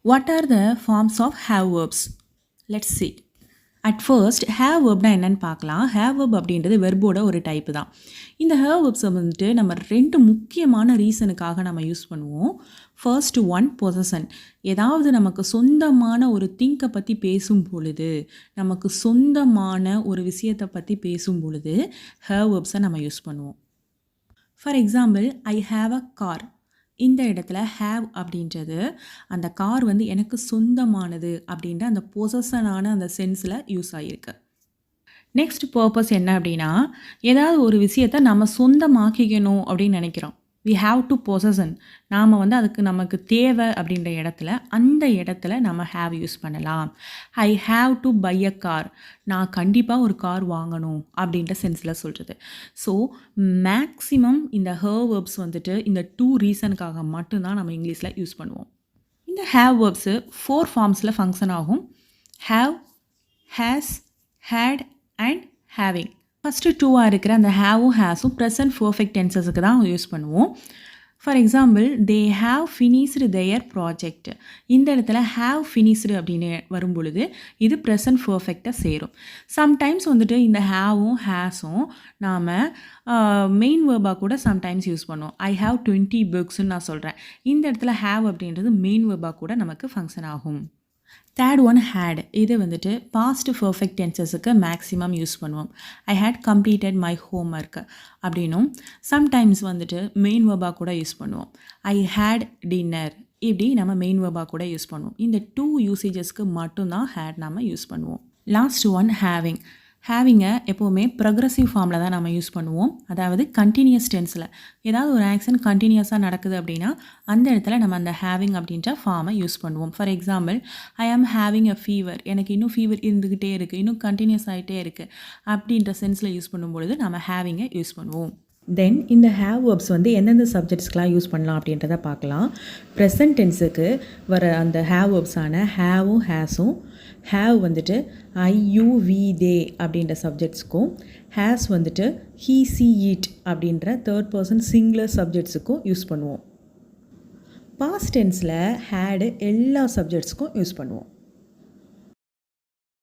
What are the forms of have verbs? Let's see. At first, have verbனா என்னன்னு பார்க்கலாம். have verb அப்படின்றது வெர்போட ஒரு type தான். இந்த have verbs வந்துட்டு நம்ம ரெண்டு முக்கியமான ரீசனுக்காக நம்ம யூஸ் பண்ணுவோம். First one possession. ஏதாவது நமக்கு சொந்தமான ஒரு திங்கை பற்றி பேசும் பொழுது, நமக்கு சொந்தமான ஒரு விஷயத்தை பற்றி பேசும் பொழுது have verbs-அ நம்ம யூஸ் பண்ணுவோம். For example, I have a car. இந்த இடத்துல ஹேவ் அப்படின்றது அந்த கார் வந்து எனக்கு சொந்தமானது அப்படின்ற அந்த பொசஷனான அந்த சென்ஸில் யூஸ் ஆகிருக்கு. நெக்ஸ்ட் பர்பஸ் என்ன அப்படின்னா, ஏதாவது ஒரு விஷயத்தை நம்ம சொந்தமாக்கிக்கணும் அப்படின்னு நினைக்கிறோம். We have to possession. நாம் வந்து அதுக்கு நமக்கு தேவை அப்படின்ற இடத்துல அந்த இடத்துல நம்ம ஹேவ் யூஸ் பண்ணலாம். I have to buy a car. நான் கண்டிப்பாக ஒரு கார் வாங்கணும் அப்படின்ற சென்ஸில் சொல்கிறது. ஸோ மேக்ஸிமம் இந்த ஹேவ் வேர்ப்ஸ் வந்துட்டு இந்த டூ ரீசனுக்காக மட்டும்தான் நம்ம இங்கிலீஷில் யூஸ் பண்ணுவோம். இந்த ஹேவ் வேர்ப்ஸு 4 ஃபார்ம்ஸில் ஃபங்க்ஷன் ஆகும். Have, has, had and having. First டூவாக இருக்கிற அந்த ஹேவும் ஹேஸும் ப்ரெசன்ட் பர்ஃபெக்ட் டென்சஸுக்கு தான் யூஸ் பண்ணுவோம். For example, they have finished their project. இந்த இடத்துல ஹாவ் ஃபினிஷ்டு அப்படின்னு வரும் பொழுது இது ப்ரெசன்ட் பர்ஃபெக்டாக சேரும். சம்டைம்ஸ் வந்துட்டு இந்த ஹேவும் ஹேஸும் நாம் மெயின் வேர்பாக கூட சம்டைம்ஸ் யூஸ் பண்ணுவோம். ஐ ஹாவ் 20 புக்ஸ்ன்னு நான் சொல்கிறேன். இந்த இடத்துல ஹேவ் அப்படின்றது மெயின் வேர்பாக கூட நமக்கு ஃபங்க்ஷன் ஆகும். Third one had. இது வந்துட்டு பாஸ்ட் பர்ஃபெக்ட் டென்சஸுக்கு மேக்ஸிமம் யூஸ் பண்ணுவோம். I had completed my homework அப்படின்னும் சம்டைம்ஸ் வந்துட்டு மெயின் வேர்பாக கூட யூஸ் பண்ணுவோம். I had dinner. இப்படி நம்ம மெயின் வேர்பாக கூட யூஸ் பண்ணுவோம். இந்த 2 யூசேஜஸ்க்கு மட்டும்தான் ஹேட் நம்ம யூஸ் பண்ணுவோம். Last one having. ஹேவிங்கை எப்போவுமே ப்ரொக்ரெசிவ் ஃபார்மில் தான் நம்ம யூஸ் பண்ணுவோம். அதாவது கண்டினியூஸ் டென்ஸில் ஏதாவது ஒரு ஆக்ஷன் கண்டினியூஸாக நடக்குது அப்படின்னா அந்த இடத்துல நம்ம அந்த ஹேவிங் அப்படின்ற ஃபார்மை யூஸ் பண்ணுவோம். ஃபார் எக்ஸாம்பிள், ஐ ஆம் ஹேவிங் அ ஃபீவர். எனக்கு இன்னும் ஃபீவர் இருந்துக்கிட்டே இருக்குது, இன்னும் கண்டினியூஸ் ஆகிட்டே இருக்குது அப்படின்ற சென்ஸில் யூஸ் பண்ணும்பொழுது நம்ம ஹேவிங்கை யூஸ் பண்ணுவோம். தென் இந்த ஹேவ் வேர்ப்ஸ் வந்து எந்தெந்த சப்ஜெக்ட்ஸ்க்கெலாம் யூஸ் பண்ணலாம் அப்படின்றத பார்க்கலாம். ப்ரெசன்ட் டென்ஸுக்கு வர அந்த ஹேவ் வேர்ப்ஸான ஹேவும் ஹேஸும், ஹேவ் வந்துட்டு ஐ யூ வி தே அப்படின்ற சப்ஜெக்ட்ஸுக்கும், ஹேஸ் வந்துட்டு ஹீ சி இட் அப்படின்ற தேர்ட் பர்சன் சிங்குலர் சப்ஜெக்ட்ஸுக்கும் யூஸ் பண்ணுவோம். பாஸ்ட் டென்ஸில் ஹேடு எல்லா சப்ஜெக்ட்ஸுக்கும் யூஸ் பண்ணுவோம்.